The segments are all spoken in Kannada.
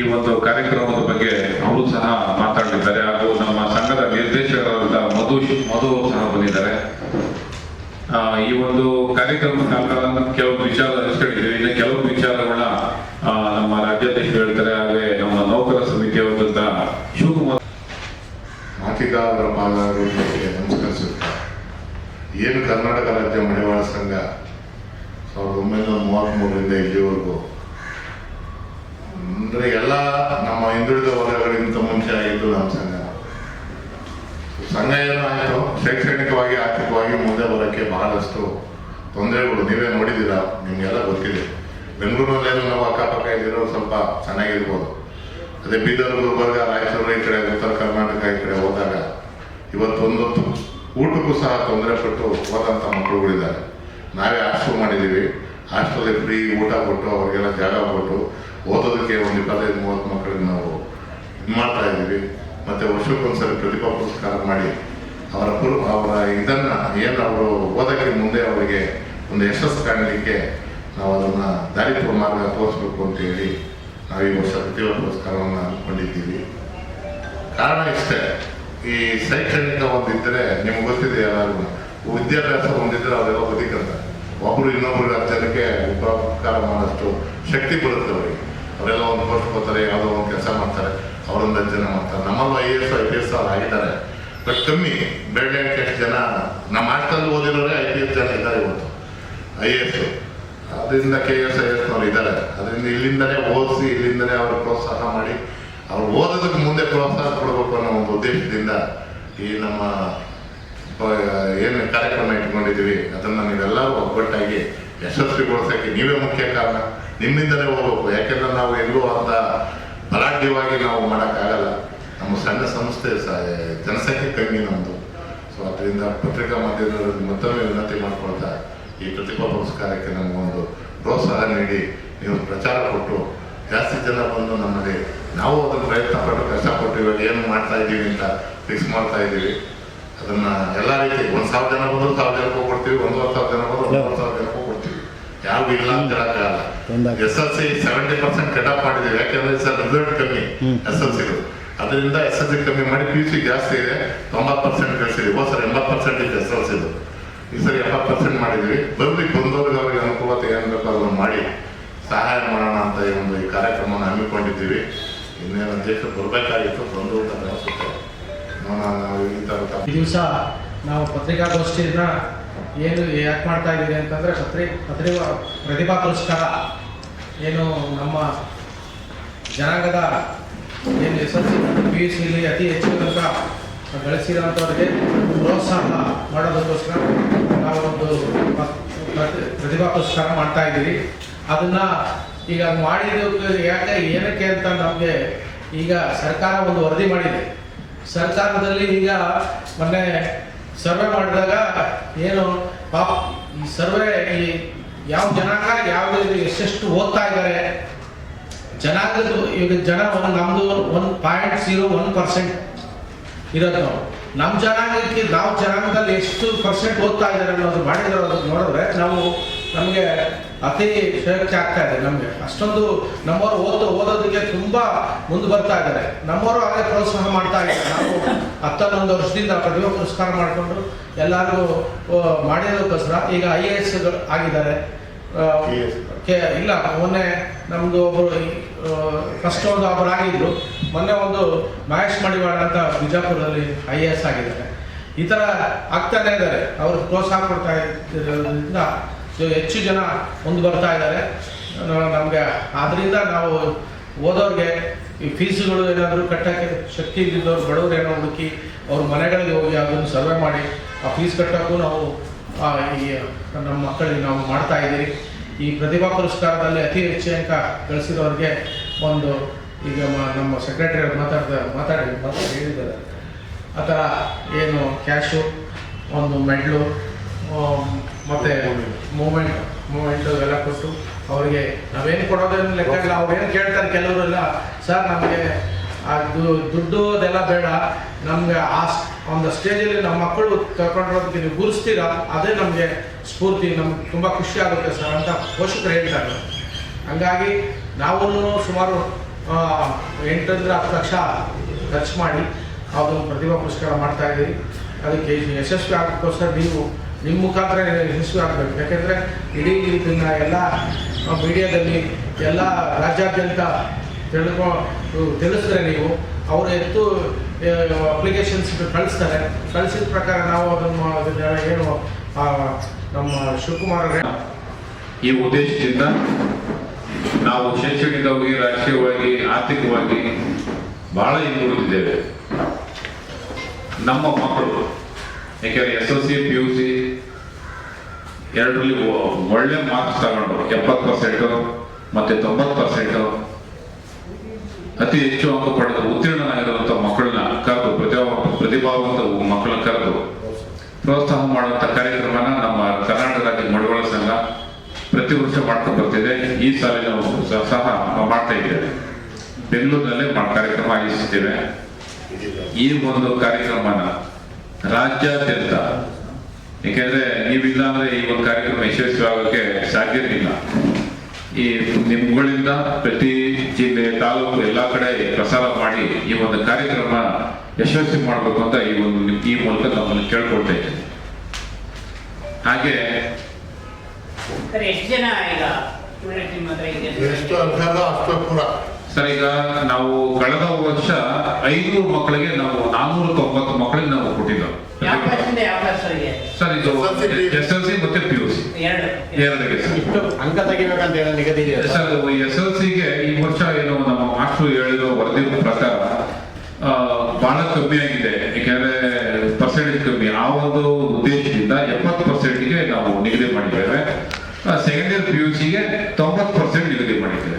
ಈ ಒಂದು ಕಾರ್ಯಕ್ರಮದ ಬಗ್ಗೆ ಅವರು ಸಹ ಮಾತಾಡಲಿದ್ದಾರೆ ಹಾಗೂ ನಮ್ಮ ಸಂಘದ ನಿರ್ದೇಶಕರಾದ ಮಧು ಸಹ ಬಂದಿದ್ದಾರೆ. ಈ ಒಂದು ಕಾರ್ಯಕ್ರಮ ಕೆಲವು ವಿಚಾರ ಹಂಚ್ಕೊಂಡಿದ್ದೀವಿ. ಇನ್ನು ಕೆಲವು ವಿಚಾರಗಳನ್ನ ನಮ್ಮ ರಾಜ್ಯಾಧ್ಯಕ್ಷರು ಹೇಳ್ತಾರೆ. ಹಾಗೆ ನಮ್ಮ ನೌಕರ ಸಮಿತಿಯವರಿಂದ ಶಿವಕುಮಾರ್ ಮಾತಿಗಾರರ ಪಾಲಕರಿಗೆ ನಮಸ್ಕರಿಸುತ್ತಾರೆ. ಏನು ಕರ್ನಾಟಕ ರಾಜ್ಯ ಮಡಿವಾಳ ಸಂಘ 1933ರಿಂದ ಇಲ್ಲಿವರೆಗೂ ಅಂದರೆ ಎಲ್ಲ ನಮ್ಮ ಹಿಂದುಳಿದ ವರ್ಗಗಳಿಗಿಂತ ಮುಂಚೆ ಆಗಿದ್ದು ನಮ್ಮ ಸಂಘ ಏನೋ ಆಯಿತು, ಶೈಕ್ಷಣಿಕವಾಗಿ ಆರ್ಥಿಕವಾಗಿ ಮುಂದೆ ಬರೋಕ್ಕೆ ಬಹಳಷ್ಟು ತೊಂದರೆಗಳು ನೀವೇ ನೋಡಿದ್ದೀರಾ, ನಿಮಗೆಲ್ಲ ಗೊತ್ತಿದೆ. ಬೆಂಗಳೂರಿನಲ್ಲೇನು ನಾವು ಅಕ್ಕಪಕ್ಕ ಇದ್ದಿರೋ ಸ್ವಲ್ಪ ಚೆನ್ನಾಗಿರ್ಬೋದು. ಅದೇ ಬೀದರ್, ಗುಲ್ಬರ್ಗ, ರಾಯಚೂರು ಈ ಕಡೆ ಉತ್ತರ ಕರ್ನಾಟಕ ಈ ಕಡೆ ಹೋದಾಗ ಇವತ್ತೊಂದೊತ್ತು ಊಟಕ್ಕೂ ಸಹ ತೊಂದರೆ ಪಟ್ಟು ಹೋದಂಥ ಮಕ್ಕಳುಗಳಿದ್ದಾರೆ. ನಾವೇ ಹಾಸ್ಟೆಲ್ ಮಾಡಿದ್ದೀವಿ. ಹಾಸ್ಟೆಲ್ ಫ್ರೀ ಊಟ ಕೊಟ್ಟು ಅವರಿಗೆಲ್ಲ ಜಾಗ ಕೊಟ್ಟು ಓದೋದಕ್ಕೆ ಒಂದು 25-30 ಮಕ್ಕಳಿಗೆ ನಾವು ಇದು ಮಾಡ್ತಾ ಇದ್ದೀವಿ. ಮತ್ತು ವರ್ಷಕ್ಕೊಂದ್ಸರಿ ಪ್ರತಿಭಾ ಪುರಸ್ಕಾರ ಮಾಡಿ ಅವರ ಇದನ್ನು ಏನು ಅವರು ಓದೋಕ್ಕೆ ಮುಂದೆ ಅವರಿಗೆ ಒಂದು ಯಶಸ್ಸು ಕಾಣಲಿಕ್ಕೆ ನಾವು ಅದನ್ನು ದಾರಿತ್ವ ಮಾರ್ಗ ತೋರಿಸ್ಬೇಕು ಅಂತೇಳಿ ನಾವು ಈ ವರ್ಷ ಪ್ರತಿಭಾ ಪುರಸ್ಕಾರವನ್ನು ಅಂದ್ಕೊಂಡಿದ್ದೀವಿ. ಕಾರಣ ಇಷ್ಟೇ, ಈ ಶೈಕ್ಷಣಿಕ ಒಂದಿದ್ದರೆ ನಿಮ್ಗೆ ಗೊತ್ತಿದೆ, ಎಲ್ಲರಿಗೂ ವಿದ್ಯಾಭ್ಯಾಸ ಒಂದಿದ್ದರೆ ಅವರೆಲ್ಲ ಬದುಕಂತಾರೆ. ಒಬ್ಬರು ಇನ್ನೊಬ್ಬರಿಗೆ 10 ಜನಕ್ಕೆ ಉಪಕಾರ ಮಾಡೋಷ್ಟು ಶಕ್ತಿ ಬರುತ್ತೆ ಅವರಿಗೆ. ಅವರೆಲ್ಲ ಒಂದು ಪೋಸ್ಟ್ ಹೋಗ್ತಾರೆ, ಯಾವುದೋ ಒಂದು ಕೆಲಸ ಮಾಡ್ತಾರೆ, ಅವರೊಂದು 10 ಜನ ಮಾಡ್ತಾರೆ. ನಮ್ಮಲ್ಲೂ IAS IPS ಅವ್ರು ಆಗಿದ್ದಾರೆ, ಬಟ್ ಕಮ್ಮಿ. ಬೆಳಗ್ಗೆ ಎಷ್ಟು ಜನ ನಮ್ಮ ಹಾಸ್ಟೆಲ್ ಓದಿರೋರೇ 5 ಜನ ಇದ್ದಾರೆ ಇವತ್ತು IAS. ಅದರಿಂದ KS IASನವ್ರು ಇದ್ದಾರೆ. ಅದರಿಂದ ಇಲ್ಲಿಂದಲೇ ಓದಿಸಿ, ಇಲ್ಲಿಂದಲೇ ಅವ್ರ ಪ್ರೋತ್ಸಾಹ ಮಾಡಿ ಅವ್ರು ಓದೋದಕ್ಕೆ ಮುಂದೆ ಪ್ರೋತ್ಸಾಹ ಕೊಡಬೇಕು ಅನ್ನೋ ಒಂದು ಉದ್ದೇಶದಿಂದ ಈ ನಮ್ಮ ಏನು ಕಾರ್ಯಕ್ರಮ ಇಟ್ಕೊಂಡಿದ್ದೀವಿ ಅದನ್ನು ನೀವೆಲ್ಲರೂ ಒಗ್ಗಟ್ಟಾಗಿ ಯಶಸ್ವಿಗೊಳಿಸೋಕ್ಕೆ ನೀವೇ ಮುಖ್ಯ ಕಾರಣ. ನಿಮ್ಮಿಂದಲೇ ಹೋಗ್ಬೇಕು. ಯಾಕೆಂದ್ರೆ ನಾವು ಎಲ್ಲೂ ಅಂತ ಬಲಾಢ್ಯವಾಗಿ ನಾವು ಮಾಡೋಕ್ಕಾಗಲ್ಲ. ನಮ್ಮ ಸಣ್ಣ ಸಂಸ್ಥೆ ಜನಸಂಖ್ಯೆ ಕಮ್ಮಿ ನಮ್ಮದು. ಸೊ ಅದರಿಂದ ಪತ್ರಿಕಾ ಮಾಧ್ಯಮದಲ್ಲಿ ಮತ್ತೊಮ್ಮೆ ವಿನಂತಿ ಮಾಡ್ಕೊಳ್ತಾ ಈ ಪ್ರತಿಭಾ ಪುರಸ್ಕಾರಕ್ಕೆ ನಮಗೊಂದು ಪ್ರೋತ್ಸಾಹ ನೀಡಿ ನೀವು ಪ್ರಚಾರ ಕೊಟ್ಟು ಜಾಸ್ತಿ ಜನ ಬಂದು ನಮ್ಮಲ್ಲಿ ನಾವು ಅದನ್ನು ಪ್ರಯತ್ನ ಪಟ್ಟು ಕಷ್ಟಪಟ್ಟು ಇವಾಗ ಏನು ಮಾಡ್ತಾ ಇದ್ದೀವಿ ಅಂತ ಫಿಕ್ಸ್ ಮಾಡ್ತಾ ಇದ್ದೀವಿ. ಅದನ್ನು ಎಲ್ಲ ರೀತಿ 1,000 ಜನ ಬಂದರೂ 1,000 ಜನಕ್ಕೂ ಕೊಡ್ತೀವಿ, 1,000 ಜನ ಬಂದರೂ 1,000 ಜನಕ್ಕೂ ಕೊಡ್ತೀವಿ. ಯಾವ ಇಲ್ಲ ಅಂತ ಹೇಳಕ್ಕಾಗಲ್ಲ. SSLC 70% ಕಟ್ ಆಫ್ ಮಾಡಿದ್ದೀವಿ. ಯಾಕೆಂದ್ರೆ ಸರ್ ರಿಸಲ್ಟ್ ಕಮ್ಮಿ SSLC. ಅದರಿಂದ SSLC ಕಮ್ಮಿ ಮಾಡಿ PUC ಜಾಸ್ತಿ ಇದೆ, 90% ಕಳಿಸಿದ್ವಿ. ಹೋದ ಸರ್ 80% ಇದೆ SSLC. ಈ ಸರಿ 70% ಮಾಡಿದ್ವಿ. ಬರ್ಲಿಕ್ಕೆ ಬಂದವ್ರಿಗೆ ಅವ್ರಿಗೆ ಅನುಕೂಲತೆ ಏನು ಬೇಕೋ ಅದನ್ನು ಮಾಡಿ ಸಹಾಯ ಮಾಡೋಣ ಅಂತ ಈ ಕಾರ್ಯಕ್ರಮವನ್ನು ಹಮ್ಮಿಕೊಂಡಿದ್ದೀವಿ. ಇನ್ನೇನು ಅಧ್ಯಕ್ಷರು ಬರಬೇಕಾಗಿತ್ತು, ಬಂದು ಅಂತ ಅನಿಸುತ್ತೆ. ಈ ದಿವಸ ನಾವು ಪತ್ರಿಕಾಗೋಷ್ಠಿಯನ್ನ ಏನು ಯಾಕೆ ಮಾಡ್ತಾ ಇದ್ದೀವಿ ಅಂತಂದರೆ ಪ್ರತಿಭಾ ಪುರಸ್ಕಾರ ಏನು ನಮ್ಮ ಜನಾಂಗದ ಏನು SSLC ಮತ್ತು PUCಲಿ ಅತಿ ಹೆಚ್ಚು ತನಕ ಗಳಿಸಿರೋಂಥವ್ರಿಗೆ ಪ್ರೋತ್ಸಾಹ ಮಾಡೋದಕ್ಕೋಸ್ಕರ ನಾವು ಒಂದು ಪ್ರತಿಭಾ ಪುರಸ್ಕಾರ ಮಾಡ್ತಾ ಇದ್ದೀವಿ. ಅದನ್ನು ಈಗ ಮಾಡಿದ್ದು ಏನಕ್ಕೆ ಅಂತ ನಮಗೆ ಈಗ ಸರ್ಕಾರ ಒಂದು ವರದಿ ಮಾಡಿದೆ. ಸರ್ಕಾರದಲ್ಲಿ ಈಗ ಮೊನ್ನೆ ಸರ್ವೆ ಮಾಡಿದಾಗ ಏನು ಈ ಸರ್ವೆ ಈ ಯಾವ ಜನಾಂಗ ಯಾವುದು ಎಷ್ಟೆಷ್ಟು ಓದ್ತಾ ಇದ್ದಾರೆ ಜನಾಂಗದ ಈಗ ಜನ ನಮ್ಮದು 1.01% ಇರೋದು. ನಮ್ಮ ಜನಾಂಗಕ್ಕೆ ನಾವು ಜನಾಂಗದಲ್ಲಿ ಎಷ್ಟು % ಓದ್ತಾ ಇದ್ದಾರೆ ಅನ್ನೋದು ಮಾಡಿದ್ರು. ಅದು ನೋಡಿದ್ರೆ ನಮಗೆ ಅತಿ ಶೋಕೆ ಆಗ್ತಾ ಇದೆ. ನಮಗೆ ಅಷ್ಟೊಂದು ನಮ್ಮವರು ಓದೋದಕ್ಕೆ ತುಂಬ ಮುಂದೆ ಬರ್ತಾ ಇದ್ದಾರೆ. ನಮ್ಮವರು ಹಾಗೆ ಪ್ರೋತ್ಸಾಹ ಮಾಡ್ತಾ ಇದ್ದಾರೆ. ನಾವು 11 ವರ್ಷದಿಂದ ಪ್ರತಿಭಾ ಪುರಸ್ಕಾರ ಮಾಡಿಕೊಂಡು ಎಲ್ಲರಿಗೂ ಮಾಡಿರೋದಕ್ಕೋಸ್ಕರ ಈಗ IAS ಆಗಿದ್ದಾರೆ. ಇಲ್ಲ ಮೊನ್ನೆ ನಮ್ಮದು ಒಬ್ಬರು ಫಸ್ಟ್ ಒಬ್ಬರು ಆಗಿದ್ರು. ಮೊನ್ನೆ ಒಂದು ಮಹೇಶ್ ಮಡಿವಾಳ ಅಂತ ಬಿಜಾಪುರದಲ್ಲಿ IAS ಆಗಿದ್ದಾರೆ. ಈ ಥರ ಆಗ್ತಾನೆ ಇದ್ದಾರೆ. ಅವರು ಪ್ರೋತ್ಸಾಹ ಕೊಡ್ತಾ ಇರೋದ್ರಿಂದ ಹೆಚ್ಚು ಜನ ಮುಂದೆ ಬರ್ತಾ ಇದ್ದಾರೆ ನಮಗೆ. ಆದ್ದರಿಂದ ನಾವು ಓದೋರಿಗೆ ಈ ಫೀಸುಗಳು ಏನಾದರೂ ಕಟ್ಟೋಕ್ಕೆ ಶಕ್ತಿ ಇದ್ದಿದ್ದವ್ರು ಬಡವರು ಏನೋ ಹುಡುಕಿ ಅವ್ರ ಮನೆಗಳಿಗೆ ಹೋಗಿ ಅದನ್ನು ಸರ್ವೆ ಮಾಡಿ ಆ ಫೀಸ್ ಕಟ್ಟೋಕ್ಕೂ ನಾವು ಈ ನಮ್ಮ ಮಕ್ಕಳಿಗೆ ನಾವು ಮಾಡ್ತಾ ಇದ್ದೀವಿ. ಈ ಪ್ರತಿಭಾ ಪುರಸ್ಕಾರದಲ್ಲಿ ಅತಿ ಹೆಚ್ಚು ಅಂಕ ಗಳಿಸಿದವ್ರಿಗೆ ಒಂದು ಈಗ ನಮ್ಮ ಸೆಕ್ರೆಟರಿ ಅವ್ರು ಮಾತಾಡಿ ಹೇಳಿದ್ದಾರೆ. ಆ ಥರ ಏನು ಕ್ಯಾಶು, ಒಂದು ಮೆಡ್ಲು ಮತ್ತು ಮೂಮೆಂಟು ಎಲ್ಲ ಕೊಟ್ಟು ಅವರಿಗೆ ನಾವೇನು ಕೊಡೋದೇನು ಲೆಕ್ಕ ಇಲ್ಲ. ಅವ್ರೇನು ಕೇಳ್ತಾರೆ ಕೆಲವರೆಲ್ಲ, ಸರ್ ನಮಗೆ ಅದು ದುಡ್ಡು ಅದೆಲ್ಲ ಬೇಡ, ನಮಗೆ ಒಂದು ಸ್ಟೇಜಲ್ಲಿ ನಮ್ಮ ಮಕ್ಕಳು ಕರ್ಕೊಂಡಿರೋದಕ್ಕೆ ನೀವು ಗುರುಸ್ತೀರಾ, ಅದೇ ನಮಗೆ ಸ್ಫೂರ್ತಿ, ನಮ್ಗೆ ತುಂಬ ಖುಷಿ ಆಗುತ್ತೆ ಸರ್ ಅಂತ ಪೋಷಕರು ಹೇಳ್ತಾರೆ. ಹಂಗಾಗಿ ನಾವು ಸುಮಾರು 8 ರಿಂದ 10 ಲಕ್ಷ ಖರ್ಚು ಮಾಡಿ ಅದನ್ನು ಪ್ರತಿಭಾ ಪುರಸ್ಕಾರ ಮಾಡ್ತಾ ಇದ್ದೀವಿ. ಅದಕ್ಕೆ ಯಶಸ್ವಿ ಆಗೋಕ್ಕೋಸ್ಕರ ನೀವು ನಿಮ್ಮ ಮುಖಾಂತರ ಯಶಸ್ವಿ ಆಗಬೇಕು. ಯಾಕೆಂದರೆ ಇಡೀ ಇದನ್ನು ಎಲ್ಲ ಮೀಡಿಯಾದಲ್ಲಿ ಎಲ್ಲ ರಾಜ್ಯಾದ್ಯಂತ ತಿಳಿಸಿದ್ರೆ ನೀವು ಅವರು ಎತ್ತು ಅಪ್ಲಿಕೇಶನ್ಸ್ ಕಳಿಸ್ತಾರೆ. ಕಳಿಸಿದ ಪ್ರಕಾರ ನಾವು ಅದನ್ನು ಏನು ನಮ್ಮ ಶಿವಕುಮಾರ್ ಈ ಉದ್ದೇಶದಿಂದ ನಾವು ಶೈಕ್ಷಣಿಕವಾಗಿ, ರಾಜಕೀಯವಾಗಿ, ಆರ್ಥಿಕವಾಗಿ ಬಹಳ ಹಿಂದುಳಿದಿದ್ದೇವೆ. ನಮ್ಮ ಮಕ್ಕಳು ಯಾಕೆಂದರೆ SLC PUC ಎರಡರಲ್ಲಿ ಒಳ್ಳೆ ಮಾರ್ಕ್ಸ್ ತಗೊಂಡು 70% ಮತ್ತು 90% ಅತಿ ಹೆಚ್ಚು ಅಂಕ ಪಡೆದು ಉತ್ತೀರ್ಣನಾಗಿರುವಂಥ ಮಕ್ಕಳನ್ನ ಕರೆದು ಪ್ರತಿಭಾವಂತ ಮಕ್ಕಳನ್ನ ಕರೆದು ಪ್ರೋತ್ಸಾಹ ಮಾಡುವಂಥ ಕಾರ್ಯಕ್ರಮನ ನಮ್ಮ ಕರ್ನಾಟಕ ರಾಜ್ಯ ಮಡಿವಾಳ ಸಂಘ ಪ್ರತಿ ವರ್ಷ ಮಾಡ್ಕೊಂಡು ಬರ್ತಿದೆ. ಈ ಸಾಲಿನ ಸಹ ಮಾಡ್ತಾ ಇದ್ದೇವೆ. ಬೆಂಗಳೂರಿನಲ್ಲೇ ಕಾರ್ಯಕ್ರಮ ಆಯೋಜಿಸುತ್ತೇವೆ. ಈ ಒಂದು ಕಾರ್ಯಕ್ರಮನ ರಾಜ್ಯಾದ್ಯಂತ, ಏಕೆಂದ್ರೆ ನೀವಿಲ್ಲ ಅಂದ್ರೆ ಈ ಒಂದು ಕಾರ್ಯಕ್ರಮ ಯಶಸ್ವಿ ಆಗೋಕ್ಕೆ ಸಾಧ್ಯತೆ ಇಲ್ಲ. ಈ ನಿಮ್ಗಳಿಂದ ಪ್ರತಿ ಜಿಲ್ಲೆ, ತಾಲೂಕು ಎಲ್ಲ ಕಡೆ ಪ್ರಸಾರ ಮಾಡಿ ಈ ಒಂದು ಕಾರ್ಯಕ್ರಮ ಯಶಸ್ವಿ ಮಾಡಬೇಕು ಅಂತ ಈ ಮೂಲಕ ನಮ್ಮನ್ನು ಕೇಳ್ಕೊಳ್ತಾ ಇದ್ದೇನೆ. ಹಾಗೆ ಎಷ್ಟು ಜನ ಈಗ ಸ್ಟೂಡೆಂಟ್ ನಿಮ್ಮ ಹತ್ರ ಇದೆ? ಎಷ್ಟು ಅರ್ಹದ ಅಷ್ಟು ಪೂರ. ಸರ್, ಈಗ ನಾವು ಕಳೆದ ವರ್ಷ 500 ಮಕ್ಕಳಿಗೆ ನಾವು 490 ಮಕ್ಕಳಿಗೆ ನಾವು ಕೊಟ್ಟಿದ್ದೆವು. ಯಾವ ಕ್ಲಾಸಿಂದ ಯಾವ ಕ್ಲಾಸ್ವರೆಗೆ? ಸರ್, ಇದು SLC ಮತ್ತೆ PUC ಎರಡಿಗೆ ಸರ್. ಇಷ್ಟು ಅಂಕ ತೆಗಿಬೇಕಂತ ಹೇಳಿ ನಿಗದಿ ಇದೆ ಸರ್. SLCಗೆ ಈ ವರ್ಷ ಏನು ನಮ್ಮ ಮಾಸ್ಟರ್ ಹೇಳಿರೋ ವರದಿ ಪ್ರಕಾರ ಬಹಳ ಕಮ್ಮಿ ಆಗಿದೆ. ಯಾಕೆಂದ್ರೆ ಪರ್ಸೆಂಟೇಜ್ ಕಮ್ಮಿ. ಆ ಒಂದು ಉದ್ದೇಶದಿಂದ 70%ಗೆ ನಾವು ನಿಗದಿ ಮಾಡಿದ್ದೇವೆ. ಸೆಕೆಂಡ್ ಇಯರ್ PUCಗೆ 90% ನಿಗದಿ ಮಾಡಿದ್ದೇವೆ.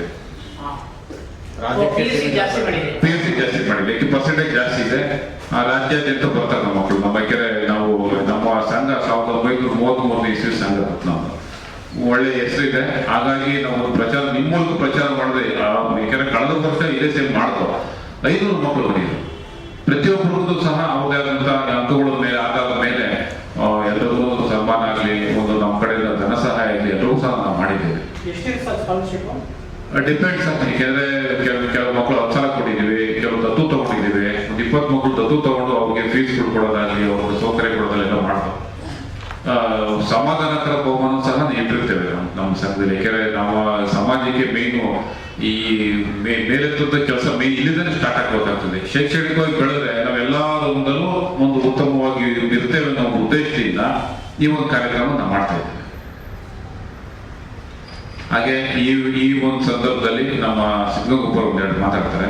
PUC ಜಾಸ್ತಿ ಮಾಡಿದೆ. PUC ಜಾಸ್ತಿ ಮಾಡಿದೆ. ಪರ್ಸೆಂಟೇಜ್ ಜಾಸ್ತಿ ಇದೆ. ರಾಜ್ಯಾದ್ಯಂತ ಬರ್ತಾರೆ ನಮ್ಮ ಮಕ್ಕಳು. ನಮ್ಮ ನಾವು ನಮ್ಮ ಸಂಘ 1933 ಇಸ್ವಿ ಸಂಘ ನಾವು ಒಳ್ಳೆ ಹೆಸರಿದೆ. ಹಾಗಾಗಿ ನಾವು ಪ್ರಚಾರ ನಿಮ್ಮ ಮೂಲಕ ಪ್ರಚಾರ ಮಾಡಿದ್ರೆ, ಯಾಕಂದ್ರೆ ಕಳೆದ ವರ್ಷ ಇದೇ ಸೇಮ್ ಮಾಡ್ಕೋ 500 ಮಕ್ಕಳು ಬಂದಿದ್ರು. ಪ್ರತಿಯೊಬ್ಬರಿಗೂ ಸಹ ಅವ್ರದೇ ಆದಂತಹ ಅಂಕಗಳ ಮೇಲೆ ಆಧಾರದ ಮೇಲೆ ಎಲ್ಲರಿಗೂ ಸನ್ಮಾನ ಆಗಲಿ, ಒಂದು ನಮ್ಮ ಕಡೆಯಿಂದ ಧನ ಸಹಾಯ ಆಗಲಿ, ಎಲ್ಲರೂ ಸಹ ನಾವು ಮಾಡಿದ್ದೇವೆ. ಡಿಪೆಂಡ್ಸ್ ಅಂತ. ಯಾಕೆಂದ್ರೆ ಕೆಲವು ಮಕ್ಕಳು 10 ಸಲ ಕೊಟ್ಟಿದ್ದೀವಿ, ಕೆಲವು ದತ್ತು ತಗೊಂಡಿದ್ದೀವಿ. ಒಂದು 20 ಮಕ್ಕಳು ದತ್ತು ತಗೊಂಡು ಅವ್ರಿಗೆ ಫೀಸ್ ಕೊಡೋದಾಗಲಿ, ಅವ್ರಿಗೆ ಸೌಕರ್ಯ ಕೊಡೋದೆಲ್ಲ ಮಾಡ್ತಾರೆ. ಸಮಾಧಾನಕರ ಬಹುಮಾನ ಸಹ ಇಟ್ಟಿರ್ತೇವೆ ನಮ್ಮ ಸಂಘದಲ್ಲಿ. ಯಾಕೆಂದ್ರೆ ನಮ್ಮ ಸಮಾಜಕ್ಕೆ ಮೇಯ್ನು ಈ ಮೇಲೆತ್ತುವಂತ ಕೆಲಸ ಮೇನ್ ಇಲ್ಲಿಂದನೇ ಸ್ಟಾರ್ಟ್ ಆಗಬೇಕಾಗ್ತದೆ. ಶೈಕ್ಷಣಿಕವಾಗಿ ಬೆಳೆದ್ರೆ ನಾವೆಲ್ಲರಿಂದಲೂ ಒಂದು ಉತ್ತಮವಾಗಿ ಇರ್ತೇವೆ ಅನ್ನೋ ಉದ್ದೇಶದಿಂದ ಈ ಒಂದು ಕಾರ್ಯಕ್ರಮ ನಾವು ಮಾಡ್ತಾ ಇದ್ದೇವೆ. ಹಾಗೆ ಈ ಒಂದು ಸಂದರ್ಭದಲ್ಲಿ ನಮ್ಮ ಸಿದ್ಧಗಂಗೋಪಾಲ್ ಒಂದೆರಡು ಮಾತಾಡ್ತಾರೆ.